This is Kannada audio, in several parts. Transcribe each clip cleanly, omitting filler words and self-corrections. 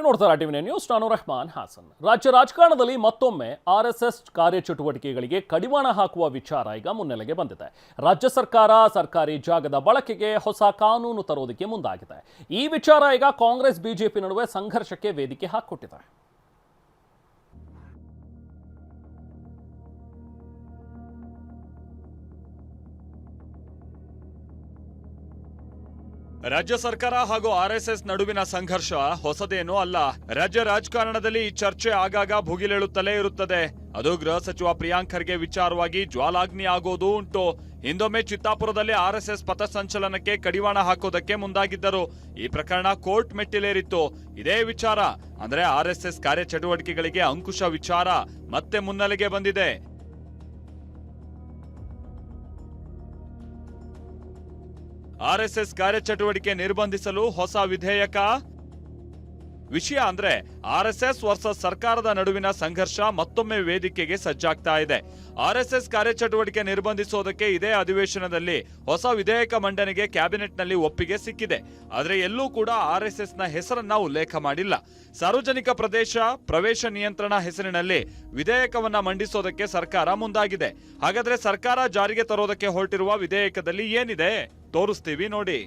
ನೋಡ್ತಾರೆ ಟಿವಿ ನ್ಯೂಸ್. ನಾನು ರೆಹಮಾನ್ ಹಾಸನ್. ರಾಜ್ಯ ರಾಜಕಾರಣದಲ್ಲಿ ಮತ್ತೊಮ್ಮೆ ಆರ್ಎಸ್ಎಸ್ ಕಾರ್ಯಚಟುವಟಿಕೆಗಳಿಗೆ ಕಡಿವಾಣ ಹಾಕುವ ವಿಚಾರ ಈಗ ಮುನ್ನೆಲೆಗೆ ಬಂದಿದೆ. ರಾಜ್ಯ ಸರ್ಕಾರ ಸರ್ಕಾರಿ ಜಾಗದ ಬಳಕೆಗೆ ಹೊಸ ಕಾನೂನು ತರೋದಕ್ಕೆ ಮುಂದಾಗಿದೆ. ಈ ವಿಚಾರ ಈಗ ಕಾಂಗ್ರೆಸ್ ಬಿಜೆಪಿ ನಡುವೆ ಸಂಘರ್ಷಕ್ಕೆ ವೇದಿಕೆ ಹಾಕಿಕೊಟ್ಟಿದೆ. ರಾಜ್ಯ ಸರ್ಕಾರ ಹಾಗೂ ಆರ್ಎಸ್ಎಸ್ ನಡುವಿನ ಸಂಘರ್ಷ ಹೊಸದೇನೂ ಅಲ್ಲ. ರಾಜ್ಯ ರಾಜಕಾರಣದಲ್ಲಿ ಈ ಚರ್ಚೆ ಆಗಾಗ ಭುಗಿಲೇಳುತ್ತಲೇ ಇರುತ್ತದೆ. ಅದು ಗೃಹ ಸಚಿವ ಪ್ರಿಯಾಂಕ್ ಖರ್ಗೆ ವಿಚಾರವಾಗಿ ಜ್ವಾಲಾಗ್ನಿ ಆಗೋದು ಉಂಟು. ಹಿಂದೊಮ್ಮೆ ಚಿತ್ತಾಪುರದಲ್ಲಿ ಆರ್ಎಸ್ಎಸ್ ಪಥಸಂಚಲನಕ್ಕೆ ಕಡಿವಾಣ ಹಾಕೋದಕ್ಕೆ ಮುಂದಾಗಿದ್ದರು. ಈ ಪ್ರಕರಣ ಕೋರ್ಟ್ ಮೆಟ್ಟಿಲೇರಿತ್ತು. ಇದೇ ವಿಚಾರ ಅಂದ್ರೆ ಆರ್ಎಸ್ಎಸ್ ಕಾರ್ಯಚಟುವಟಿಕೆಗಳಿಗೆ ಅಂಕುಶ ವಿಚಾರ ಮತ್ತೆ ಮುನ್ನೆಲೆಗೆ ಬಂದಿದೆ. ಆರ್ಎಸ್ಎಸ್ ಕಾರ್ಯಚಟುವಟಿಕೆ ನಿರ್ಬಂಧಿಸಲು ಹೊಸ ವಿಧೇಯಕ. ವಿಷಯ ಅಂದ್ರೆ ಆರ್ಎಸ್ಎಸ್ ವರ್ಸಸ್ ಸರ್ಕಾರದ ನಡುವಿನ ಸಂಘರ್ಷ ಮತ್ತೊಮ್ಮೆ ವೇದಿಕೆಗೆ ಸಜ್ಜಾಗ್ತಾ ಇದೆ. ಆರ್ಎಸ್ಎಸ್ ಕಾರ್ಯಚಟುವಟಿಕೆ ನಿರ್ಬಂಧಿಸೋದಕ್ಕೆ ಇದೇ ಅಧಿವೇಶನದಲ್ಲಿ ಹೊಸ ವಿಧೇಯಕ ಮಂಡನೆಗೆ ಕ್ಯಾಬಿನೆಟ್ನಲ್ಲಿ ಒಪ್ಪಿಗೆ ಸಿಕ್ಕಿದೆ. ಆದರೆ ಎಲ್ಲೂ ಕೂಡ ಆರ್ಎಸ್ಎಸ್ನ ಹೆಸರನ್ನ ಉಲ್ಲೇಖ ಮಾಡಿಲ್ಲ. ಸಾರ್ವಜನಿಕ ಪ್ರವೇಶ ನಿಯಂತ್ರಣ ಹೆಸರಿನಲ್ಲಿ ವಿಧೇಯಕವನ್ನ ಮಂಡಿಸೋದಕ್ಕೆ ಸರ್ಕಾರ ಮುಂದಾಗಿದೆ. ಹಾಗಾದ್ರೆ ಸರ್ಕಾರ ಜಾರಿಗೆ ತರೋದಕ್ಕೆ ಹೊರಟಿರುವ ವಿಧೇಯಕದಲ್ಲಿ ಏನಿದೆ ತೋರಿಸ್ತೀವಿ ನೋಡಿ.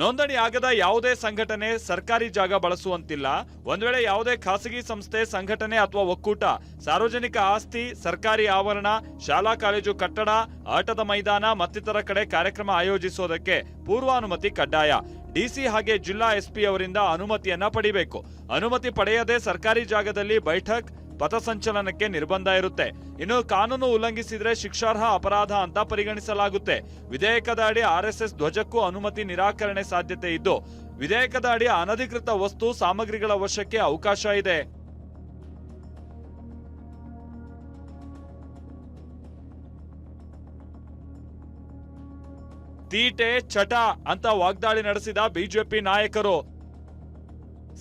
ನೋಂದಣಿ ಆಗದ ಯಾವುದೇ ಸಂಘಟನೆ ಸರ್ಕಾರಿ ಜಾಗ ಬಳಸುವಂತಿಲ್ಲ. ಒಂದ್ ವೇಳೆ ಯಾವುದೇ ಖಾಸಗಿ ಸಂಸ್ಥೆ, ಸಂಘಟನೆ ಅಥವಾ ಒಕ್ಕೂಟ ಸಾರ್ವಜನಿಕ ಆಸ್ತಿ, ಸರ್ಕಾರಿ ಆವರಣ, ಶಾಲಾ ಕಾಲೇಜು ಕಟ್ಟಡ, ಆಟದ ಮೈದಾನ ಮತ್ತಿತರ ಕಡೆ ಕಾರ್ಯಕ್ರಮ ಆಯೋಜಿಸೋದಕ್ಕೆ ಪೂರ್ವಾನುಮತಿ ಕಡ್ಡಾಯ. ಡಿಸಿ ಹಾಗೆ ಜಿಲ್ಲಾ ಎಸ್ಪಿ ಅವರಿಂದ ಅನುಮತಿಯನ್ನ ಪಡಿಬೇಕು. ಅನುಮತಿ ಪಡೆಯದೆ ಸರ್ಕಾರಿ ಜಾಗದಲ್ಲಿ ಬೈಠಕ್, ಪಥಸಂಚಲನಕ್ಕೆ ನಿರ್ಬಂಧ ಇರುತ್ತೆ. ಇನ್ನು ಕಾನೂನು ಉಲ್ಲಂಘಿಸಿದ್ರೆ ಶಿಕ್ಷಾರ್ಹ ಅಪರಾಧ ಅಂತ ಪರಿಗಣಿಸಲಾಗುತ್ತೆ. ವಿಧೇಯಕದ ಅಡಿ ಆರ್ಎಸ್ಎಸ್ ಧ್ವಜಕ್ಕೂ ಅನುಮತಿ ನಿರಾಕರಣೆ ಸಾಧ್ಯತೆ ಇದ್ದು, ವಿಧೇಯಕದ ಅಡಿ ಅನಧಿಕೃತ ವಸ್ತು ಸಾಮಗ್ರಿಗಳ ವಶಕ್ಕೆ ಅವಕಾಶ ಇದೆ. ತೀಟೆ ಚಟ ಅಂತ ವಾಗ್ದಾಳಿ ನಡೆಸಿದ ಬಿಜೆಪಿ ನಾಯಕರು.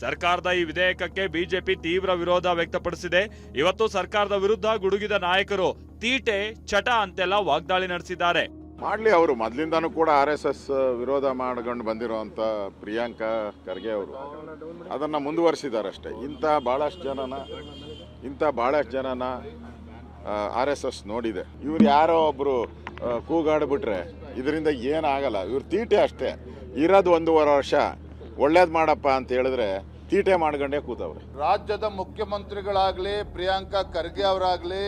ಸರ್ಕಾರದ ಈ ವಿಧೇಯಕಕ್ಕೆ ಬಿಜೆಪಿ ತೀವ್ರ ವಿರೋಧ ವ್ಯಕ್ತಪಡಿಸಿದೆ. ಇವತ್ತು ಸರ್ಕಾರದ ವಿರುದ್ಧ ಗುಡುಗಿದ ನಾಯಕರು ತೀಟೆ ಚಟ ಅಂತೆಲ್ಲ ವಾಗ್ದಾಳಿ ನಡೆಸಿದ್ದಾರೆ. ಮಾಡ್ಲಿ, ಅವರು ಮೊದಲಿಂದಾನು ಕೂಡ ಆರ್ಎಸ್ಎಸ್ ವಿರೋಧ ಮಾಡ್ಕೊಂಡು ಬಂದಿರುವಂತ ಪ್ರಿಯಾಂಕ ಖರ್ಗೆ ಅವರು ಅದನ್ನ ಮುಂದುವರಿಸಿದ್ದಾರೆ ಅಷ್ಟೇ. ಇಂಥ ಬಹಳಷ್ಟು ಜನನ ಆರ್ಎಸ್ಎಸ್ ನೋಡಿದೆ. ಇವ್ರು ಯಾರೋ ಒಬ್ರು ಕೂಗಾಡ್ಬಿಟ್ರೆ ಇದರಿಂದ ಏನಾಗಲ್ಲ. ಇವ್ರು ತೀಟೆ ಅಷ್ಟೇ. ಇರೋದು 1.5 ವರ್ಷ ಒಳ್ಳೇದ್ ಮಾಡಪ್ಪ ಅಂತ ಹೇಳಿದ್ರೆ ತೀಟೆ ಮಾಡ್ಕೊಂಡೇ ಕೂತವ್ರೆ. ರಾಜ್ಯದ ಮುಖ್ಯಮಂತ್ರಿಗಳಾಗ್ಲಿ ಪ್ರಿಯಾಂಕಾ ಖರ್ಗೆ ಅವರಾಗ್ಲಿ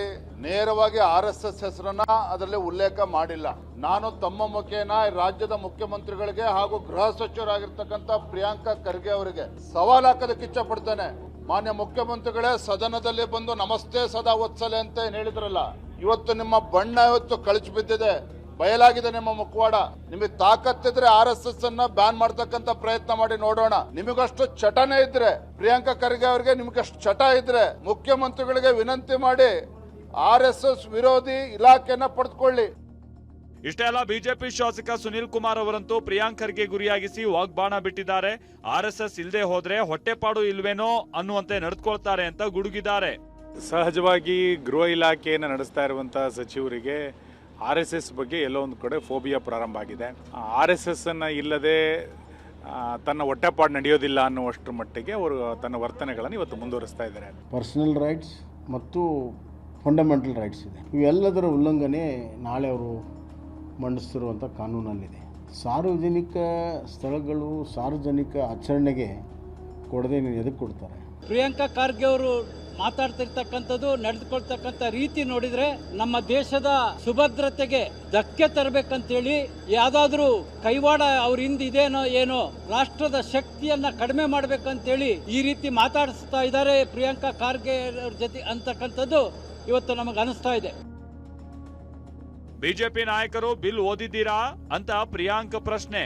ನೇರವಾಗಿ RSS ಹೆಸರನ್ನ ಅದರಲ್ಲಿ ಉಲ್ಲೇಖ ಮಾಡಿಲ್ಲ. ನಾನು ತಮ್ಮ ಮುಖೇನ ರಾಜ್ಯದ ಮುಖ್ಯಮಂತ್ರಿಗಳಿಗೆ ಹಾಗೂ ಗೃಹ ಸಚಿವರಾಗಿರ್ತಕ್ಕಂಥ ಪ್ರಿಯಾಂಕಾ ಖರ್ಗೆ ಅವರಿಗೆ ಸವಾಲ್ ಹಾಕೋದಕ್ಕೆ ಇಚ್ಛೆ ಪಡ್ತೇನೆ. ಮಾನ್ಯ ಮುಖ್ಯಮಂತ್ರಿಗಳೇ, ಸದನದಲ್ಲಿ ಬಂದು ನಮಸ್ತೆ ಸದಾ ವತ್ಸಲೆ ಅಂತ ಏನ್ ಹೇಳಿದ್ರಲ್ಲ, ಇವತ್ತು ನಿಮ್ಮ ಬಣ್ಣ ಇವತ್ತು ಕಳಚಿ ಬಿದ್ದಿದೆ, ಬಯಲಾಗಿದೆ ನಿಮ್ಮ ಮುಖವಾಡ. ನಿಮಗೆ ತಾಕತ್ತಿದ್ರೆ RSS ಅನ್ನ ಬ್ಯಾನ್ ಮಾಡ್ತಕ್ಕಂತ ಪ್ರಯತ್ನ ಮಾಡಿ ನೋಡೋಣ. ನಿಮಗಷ್ಟು ಚಟನೆ ಇದ್ರೆ, ಪ್ರಿಯಾಂಕಾ ಖರ್ಗೆ ಅವರಿಗೆ ನಿಮಗಷ್ಟು ಚಟ ಇದ್ರೆ ಮುಖ್ಯಮಂತ್ರಿಗಳಿಗೆ ವಿನಂತಿ ಮಾಡಿ RSS ವಿರೋಧಿ ಇಲಾಖೆಯನ್ನ ಪಡೆದುಕೊಳ್ಳಿ. ಇಷ್ಟೇ ಅಲ್ಲ, ಬಿಜೆಪಿ ಶಾಸಕ ಸುನಿಲ್ ಕುಮಾರ್ ಅವರಂತೂ ಪ್ರಿಯಾಂಕ್ ಖರ್ಗೆ ಗುರಿಯಾಗಿಸಿ ವಾಗ್ಬಾಣ ಬಿಟ್ಟಿದ್ದಾರೆ. ಆರ್ಎಸ್ಎಸ್ ಇಲ್ಲದೆ ಹೋದ್ರೆ ಹೊಟ್ಟೆಪಾಡು ಇಲ್ವೇನೋ ಅನ್ನುವಂತೆ ನಡೆದುಕೊಳ್ತಾರೆ ಅಂತ ಗುಡುಗಿದ್ದಾರೆ. ಸಹಜವಾಗಿ ಗೃಹ ಇಲಾಖೆಯನ್ನು ನಡೆಸ್ತಾ ಇರುವಂತಹ ಸಚಿವರಿಗೆ RSS ಬಗ್ಗೆ ಎಲ್ಲೋ ಒಂದು ಕಡೆ ಫೋಬಿಯಾ ಪ್ರಾರಂಭ ಆಗಿದೆ. RSS ಅನ್ನ ಇಲ್ಲದೆ ತನ್ನ ಹೊಟ್ಟೆಪಾಡು ನಡೆಯೋದಿಲ್ಲ ಅನ್ನುವಷ್ಟರ ಮಟ್ಟಿಗೆ ಅವರು ತನ್ನ ವರ್ತನೆಗಳನ್ನು ಇವತ್ತು ಮುಂದುವರಿಸ್ತಾ ಇದ್ದಾರೆ. ಪರ್ಸನಲ್ ರೈಟ್ಸ್ ಮತ್ತು ಫಂಡಮೆಂಟಲ್ ರೈಟ್ಸ್ ಇದೆ. ಇವೆಲ್ಲದರ ಉಲ್ಲಂಘನೆ ನಾಳೆ ಅವರು ಮಂಡಿಸ್ತಿರುವಂಥ ಕಾನೂನಲ್ಲಿದೆ. ಸಾರ್ವಜನಿಕ ಸ್ಥಳಗಳು ಸಾರ್ವಜನಿಕ ಆಚರಣೆಗೆ ಕೊಡದೆ ನೀವು ಎದಕ್ಕೆ ಕೊಡ್ತಾರೆ? ಪ್ರಿಯಾಂಕಾ ಖರ್ಗೆ ಅವರು ಮಾತಾಡ್ತಿರ್ತಕ್ಕಂಥದ್ದು, ನಡೆದುಕೊಳ್ತಕ್ಕಂಥ ರೀತಿ ನೋಡಿದ್ರೆ ನಮ್ಮ ದೇಶದ ಸುಭದ್ರತೆಗೆ ಧಕ್ಕೆ ತರಬೇಕಂತೇಳಿ ಯಾವುದಾದ್ರೂ ಕೈವಾಡ ಅವ್ರ ಹಿಂದಿದೇನೋ ಏನೋ, ರಾಷ್ಟ್ರದ ಶಕ್ತಿಯನ್ನ ಕಡಿಮೆ ಮಾಡ್ಬೇಕಂತೇಳಿ ಈ ರೀತಿ ಮಾತಾಡಿಸ್ತಾ ಇದ್ದಾರೆ ಪ್ರಿಯಾಂಕಾ ಖರ್ಗೆ ಅವ್ರ ಜೊತೆ ಅಂತಕ್ಕಂಥದ್ದು ಇವತ್ತು ನಮಗೆ ಅನಿಸ್ತಾ ಇದೆ. ಬಿಜೆಪಿ ನಾಯಕರು ಬಿಲ್ ಓದಿದ್ದೀರಾ ಅಂತ ಪ್ರಿಯಾಂಕ್ ಪ್ರಶ್ನೆ.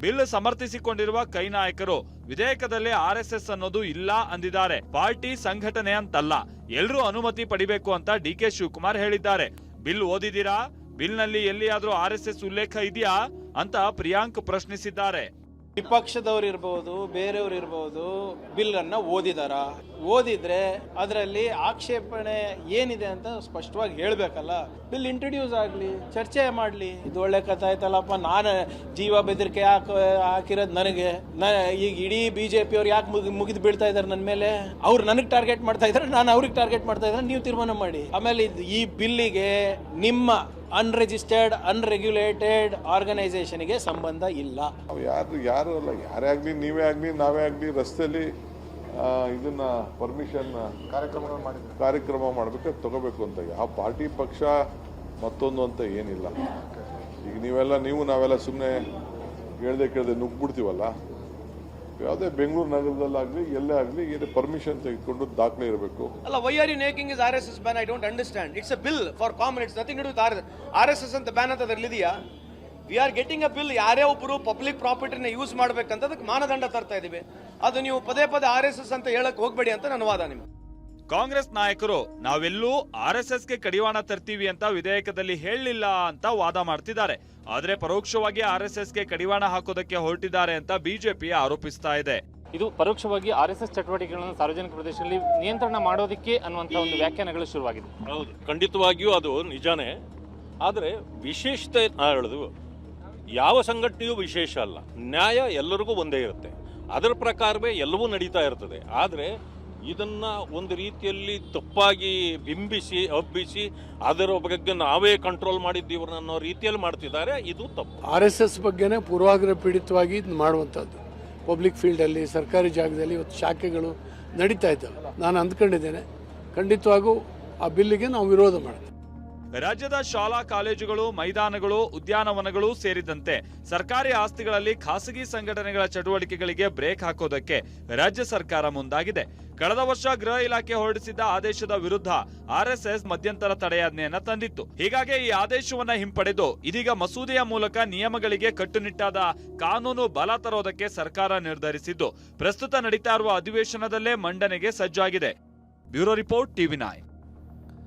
ಬಿಲ್ ಸಮರ್ಥಿಸಿಕೊಂಡಿರುವ ಕೈ ನಾಯಕರು ವಿಧೇಯಕದಲ್ಲಿ RSS ಅನ್ನೋದು ಇಲ್ಲ ಅಂದಿದ್ದಾರೆ. ಪಾರ್ಟಿ ಸಂಘಟನೆ ಅಂತಲ್ಲ, ಎಲ್ಲರೂ ಅನುಮತಿ ಪಡಿಬೇಕು ಅಂತ DK ಶಿವಕುಮಾರ್ ಹೇಳಿದ್ದಾರೆ. ಬಿಲ್ ಓದಿದ್ದೀರಾ? ಬಿಲ್ ನಲ್ಲಿ ಎಲ್ಲಿಯಾದ್ರೂ RSS ಉಲ್ಲೇಖ ಇದೆಯಾ ಅಂತ ಪ್ರಿಯಾಂಕ್ ಪ್ರಶ್ನಿಸಿದ್ದಾರೆ. ವಿಪಕ್ಷದವ್ರು ಇರ್ಬೋದು, ಬೇರೆಯವ್ರು ಇರ್ಬೋದು, ಬಿಲ್ ಅನ್ನ ಓದಿದ್ರೆ ಅದರಲ್ಲಿ ಆಕ್ಷೇಪಣೆ ಏನಿದೆ ಅಂತ ಸ್ಪಷ್ಟವಾಗಿ ಹೇಳ್ಬೇಕಲ್ಲ. ಬಿಲ್ ಇಂಟ್ರೊಡ್ಯೂಸ್ ಆಗ್ಲಿ, ಚರ್ಚೆ ಮಾಡ್ಲಿ. ಇದು ಒಳ್ಳೆ ಕಥೆ ಆಯ್ತಲ್ಲಪ್ಪ, ನಾನು ಜೀವ ಬೆದರಿಕೆ ಹಾಕಿರೋದು ನನಗೆ, ಈಗ ಇಡೀ ಬಿಜೆಪಿ ಅವ್ರು ಯಾಕೆ ಮುಗಿದು ಬೀಳ್ತಾ ಇದಾರೆ ನನ್ನ ಮೇಲೆ, ಅವ್ರು ನನಗೆ ಟಾರ್ಗೆಟ್ ಮಾಡ್ತಾ ಇದಾರೆ, ನಾನು ಅವ್ರಿಗೆ ಟಾರ್ಗೆಟ್ ಮಾಡ್ತಾ ಇದ್ದಾರೆ, ನೀವು ತೀರ್ಮಾನ ಮಾಡಿ. ಆಮೇಲೆ ಈ ಬಿಲ್ಲಿಗೆ ನಿಮ್ಮ ಅನ್ರಿಜಿಸ್ಟರ್ಡ್ ಅನ್ರೆಗ್ಯುಲೇಟೆಡ್ ಆರ್ಗನೈಸೇಷನ್ಗೆ ಸಂಬಂಧ ಇಲ್ಲ. ಯಾರು ಅಲ್ಲ, ಯಾರೇ ಆಗಲಿ, ನೀವೇ ಆಗಲಿ, ನಾವೇ ಆಗಲಿ ರಸ್ತೆಯಲ್ಲಿ ಇದನ್ನ ಪರ್ಮಿಷನ್ ಕಾರ್ಯಕ್ರಮ ಮಾಡಬೇಕಾದ್ರೆ ತಗೋಬೇಕು ಅಂತ. ಯಾವ ಪಾರ್ಟಿ ಪಕ್ಷ ಮತ್ತೊಂದು ಅಂತ ಏನಿಲ್ಲ. ಈಗ ನಾವೆಲ್ಲ ಸುಮ್ಮನೆ ಕೇಳದೆ ನುಗ್ಬಿಡ್ತೀವಲ್ಲ. ಯಾವುದೇ ಬೆಂಗಳೂರು ನಗರದಲ್ಲಾಗಲಿ ಎಲ್ಲೇ ಆಗಲಿ ಏನು ಪರ್ಮಿಷನ್ ತೆಗೆದುಕೊಂಡು ದಾಖಲೆ ಇರಬೇಕು. ಅಲ್ಲ, why are you making is RSS ban? I don't understand. It's a bill for common, it's nothing to do with RSS ಅಂತ ಬ್ಯಾನ್ ಅಂತ ಅದರಲ್ಲಿ ಇದೆಯಾ? We are getting a bill. ಯಾರೇ ಒಬ್ಬರು ಪಬ್ಲಿಕ್ ಪ್ರಾಪರ್ಟಿನ ಯೂಸ್ ಮಾಡ್ಬೇಕಂತ ಅದಕ್ಕೆ ಮಾನದಂಡ ತರ್ತಾ ಇದೀವಿ. ಅದು ನೀವು ಪದೇ RSS ಅಂತ ಹೇಳಕ್ ಹೋಗ್ಬೇಡಿ ಅಂತ ನನ್ನ ವಾದ. ನಿಮ್ಗೆ ಕಾಂಗ್ರೆಸ್ ನಾಯಕರು ನಾವೆಲ್ಲೂ RSSಗೆ ಕಡಿವಾಣ ತರ್ತೀವಿ ಅಂತ ವಿಧೇಯಕದಲ್ಲಿ ಹೇಳಲಿಲ್ಲ ಅಂತ ವಾದ ಮಾಡ್ತಿದ್ದಾರೆ. ಆದ್ರೆ ಪರೋಕ್ಷವಾಗಿ RSSಗೆ ಕಡಿವಾಣ ಹಾಕೋದಕ್ಕೆ ಹೊರಟಿದ್ದಾರೆ ಅಂತ ಬಿಜೆಪಿ ಆರೋಪಿಸ್ತಾ ಇದೆ. ಇದು ಪರೋಕ್ಷವಾಗಿ RSS ಚಟುವಟಿಕೆಗಳನ್ನು ಸಾರ್ವಜನಿಕ ಪ್ರದೇಶದಲ್ಲಿ ನಿಯಂತ್ರಣ ಮಾಡೋದಕ್ಕೆ ಅನ್ನುವಂಥ ಒಂದು ವ್ಯಾಖ್ಯಾನಗಳು ಶುರುವಾಗಿದೆ. ಹೌದು, ಖಂಡಿತವಾಗಿಯೂ ಅದು ನಿಜಾನೇ. ಆದರೆ ವಿಶೇಷತೆ ಹೇಳೋದು, ಯಾವ ಸಂಘಟನೆಯೂ ವಿಶೇಷ ಅಲ್ಲ. ನ್ಯಾಯ ಎಲ್ಲರಿಗೂ ಒಂದೇ ಇರುತ್ತೆ. ಅದರ ಪ್ರಕಾರವೇ ಎಲ್ಲವೂ ನಡೀತಾ ಇರ್ತದೆ. ಆದರೆ ಇದನ್ನ ಒಂದು ರೀತಿಯಲ್ಲಿ ತಪ್ಪಾಗಿ ಬಿಂಬಿಸಿ ಹಬ್ಬಿಸಿ ಅದರ ಬಗ್ಗೆ ನಾವೇ ಕಂಟ್ರೋಲ್ ಮಾಡಿದ್ದೀವಿ ಅನ್ನೋ ರೀತಿಯಲ್ಲಿ ಮಾಡ್ತಿದ್ದಾರೆ. ಇದು ತಪ್ಪು. RSS ಬಗ್ಗೆನೇ ಪೂರ್ವಾಗ್ರಹ ಪೀಡಿತವಾಗಿ ಇದು ಮಾಡುವಂಥದ್ದು. ಪಬ್ಲಿಕ್ ಫೀಲ್ಡಲ್ಲಿ, ಸರ್ಕಾರಿ ಜಾಗದಲ್ಲಿ ಇವತ್ತು ಶಾಖೆಗಳು ನಡೀತಾ ಇದ್ದಾವೆ. ನಾನು ಅಂದ್ಕೊಂಡಿದ್ದೇನೆ, ಖಂಡಿತವಾಗೂ ಆ ಬಿಲ್ಲಿಗೆ ನಾವು ವಿರೋಧ ಮಾಡ್ತೀವಿ. ರಾಜ್ಯದ ಶಾಲಾ ಕಾಲೇಜುಗಳು, ಮೈದಾನಗಳು, ಉದ್ಯಾನವನಗಳು ಸೇರಿದಂತೆ ಸರ್ಕಾರಿ ಆಸ್ತಿಗಳಲ್ಲಿ ಖಾಸಗಿ ಸಂಘಟನೆಗಳ ಚಟುವಟಿಕೆಗಳಿಗೆ ಬ್ರೇಕ್ ಹಾಕೋದಕ್ಕೆ ರಾಜ್ಯ ಸರ್ಕಾರ ಮುಂದಾಗಿದೆ. ಕಳೆದ ವರ್ಷ ಗೃಹ ಇಲಾಖೆ ಹೊರಡಿಸಿದ್ದ ಆದೇಶದ ವಿರುದ್ಧ RSS ಮಧ್ಯಂತರ ತಡೆಯಾಜ್ಞೆಯನ್ನ ತಂದಿತ್ತು. ಹೀಗಾಗಿ ಈ ಆದೇಶವನ್ನ ಹಿಂಪಡೆದು ಇದೀಗ ಮಸೂದೆಯ ಮೂಲಕ ನಿಯಮಗಳಿಗೆ ಕಟ್ಟುನಿಟ್ಟಾದ ಕಾನೂನು ಬಲ ತರೋದಕ್ಕೆ ಸರ್ಕಾರ ನಿರ್ಧರಿಸಿದ್ದು ಪ್ರಸ್ತುತ ನಡೀತಾ ಇರುವ ಅಧಿವೇಶನದಲ್ಲೇ ಮಂಡನೆಗೆ ಸಜ್ಜಾಗಿದೆ. Bureau report, TV9.